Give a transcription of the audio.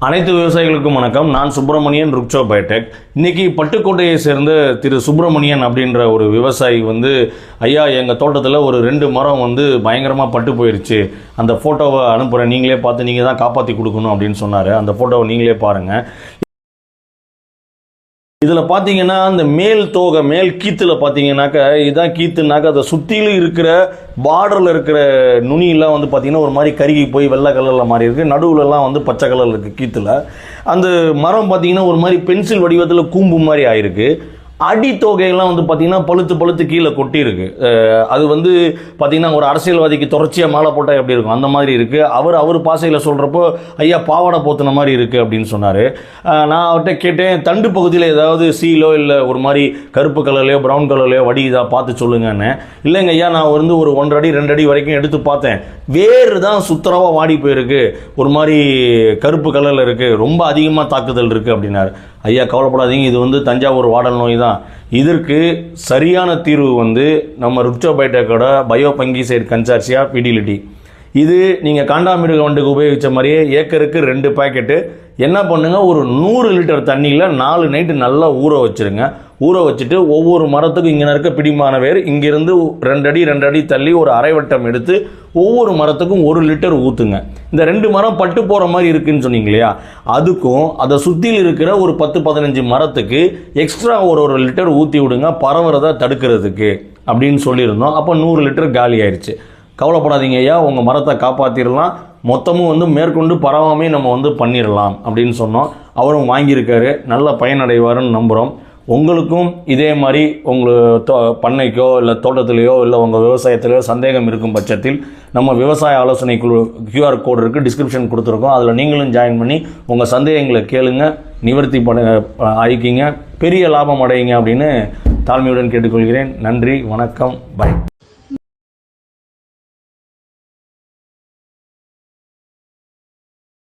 அனைத்து விவசாயிகளுக்கும் வணக்கம். நான் சுப்பிரமணியன், ருக்சோ பயோடெக். இன்னைக்கு பட்டுக்கோட்டையை சேர்ந்த திரு சுப்பிரமணியன் அப்படின்ற ஒரு விவசாயி ஐயா எங்கள் தோட்டத்தில் ஒரு 2 மரம் பயங்கரமாக பட்டு போயிடுச்சு, அந்த ஃபோட்டோவை அனுப்புகிறேன், நீங்களே பார்த்து நீங்கள் தான் காப்பாற்றி கொடுக்கணும் அப்படின்னு சொன்னார். அந்த ஃபோட்டோவை நீங்களே பாருங்கள். இதில் பார்த்தீங்கன்னா அந்த மேல் தோகை, மேல் கீத்தில் பார்த்தீங்கன்னாக்கா இதுதான் கீத்துனாக்கா அதை சுற்றிலும் இருக்கிற பார்டரில் இருக்கிற நுனியெல்லாம் பார்த்தீங்கன்னா ஒரு மாதிரி கருகி போய் வெள்ளை கலரில் மாறி இருக்குது. நடுவுலலாம் பச்சை கலரில் இருக்குது கீத்தில். அந்த மரம் பார்த்தீங்கன்னா ஒரு மாதிரி பென்சில் வடிவத்தில் கூம்பு மாதிரி ஆயிருக்கு. அடி தொகையெல்லாம் பார்த்தீங்கன்னா பழுத்து கீழே கொட்டி இருக்கு. அது பார்த்தீங்கன்னா ஒரு அரசியல்வாதிக்கு தொடர்ச்சியாக மாலை போட்டால் எப்படி இருக்கும் அந்த மாதிரி இருக்குது. அவர் பாசையில் சொல்கிறப்போ ஐயா பாவாடை போத்துன மாதிரி இருக்குது அப்படின்னு சொன்னார். நான் அவர்கிட்ட கேட்டேன், தண்டு பகுதியில் ஏதாவது சீலோ இல்லை ஒரு மாதிரி கருப்பு கலர்லையோ ப்ரௌன் கலர்லையோ வடி இதாக பார்த்து சொல்லுங்கன்னு. இல்லைங்க ஐயா, நான் ஒரு 1.5 அடி 2 அடி வரைக்கும் எடுத்து பார்த்தேன், வேறு தான் சுத்தரவாக வாடி போயிருக்கு, ஒரு மாதிரி கருப்பு கலரில் இருக்குது, ரொம்ப அதிகமாக தாக்குதல் இருக்குது அப்படின்னாரு. ஐயா கவலைப்படாதீங்க, இது தஞ்சாவூர் வாடல் நோய் தான். இதற்கு சரியான தீர்வு நம்ம ருக்சோ பயோடெக்கோட பயோ பங்கிசைட் கன்சார்சியா பிடிலிட்டி. இது நீங்கள் காண்டாமிருக வண்டுக்கு உபயோகித்த மாதிரியே ஏக்கருக்கு 2 பாக்கெட்டு. என்ன பண்ணுங்க, ஒரு 100 லிட்டர் தண்ணியில் 4 நைட்டு நல்லா ஊற வச்சுருங்க. ஊற வச்சுட்டு ஒவ்வொரு மரத்துக்கும் இங்கே இருக்க பிடிமான வேர் இங்கேருந்து 2 அடி தள்ளி ஒரு அரை வட்டம் எடுத்து ஒவ்வொரு மரத்துக்கும் 1 லிட்டர் ஊற்றுங்க. இந்த 2 மரம் பட்டு போகிற மாதிரி இருக்குன்னு சொன்னீங்க இல்லையா, அதுக்கும் அதை சுற்றியில் இருக்கிற ஒரு 10-15 மரத்துக்கு எக்ஸ்ட்ரா ஒரு லிட்டர் ஊற்றி விடுங்க, பரவுறதை தடுக்கிறதுக்கு அப்படின்னு சொல்லியிருந்தோம். அப்போ 100 லிட்டர் காலி ஆயிடுச்சு. கவலைப்படாதீங்க ஐயா, உங்கள் மரத்தை காப்பாற்றிடலாம், மொத்தமும் மேற்கொண்டு பரவாமே நம்ம பண்ணிடலாம் அப்படின்னு சொன்னோம். அவரும் வாங்கியிருக்காரு, நல்ல பயனடைவாருன்னு நம்புகிறோம். உங்களுக்கும் இதே மாதிரி உங்கள் பண்ணைக்கோ இல்லை தோட்டத்திலேயோ இல்லை உங்கள் விவசாயத்திலேயோ சந்தேகம் இருக்கும் பட்சத்தில் நம்ம விவசாய ஆலோசனை குழு QR கோடு இருக்குது, டிஸ்கிரிப்ஷன் கொடுத்துருக்கோம். அதில் நீங்களும் ஜாயின் பண்ணி உங்கள் சந்தேகங்களை கேளுங்க, நிவர்த்தி ஆயிக்கிங்க, பெரிய லாபம் அடையுங்க அப்படின்னு தாழ்மையுடன் கேட்டுக்கொள்கிறேன். நன்றி, வணக்கம், பை.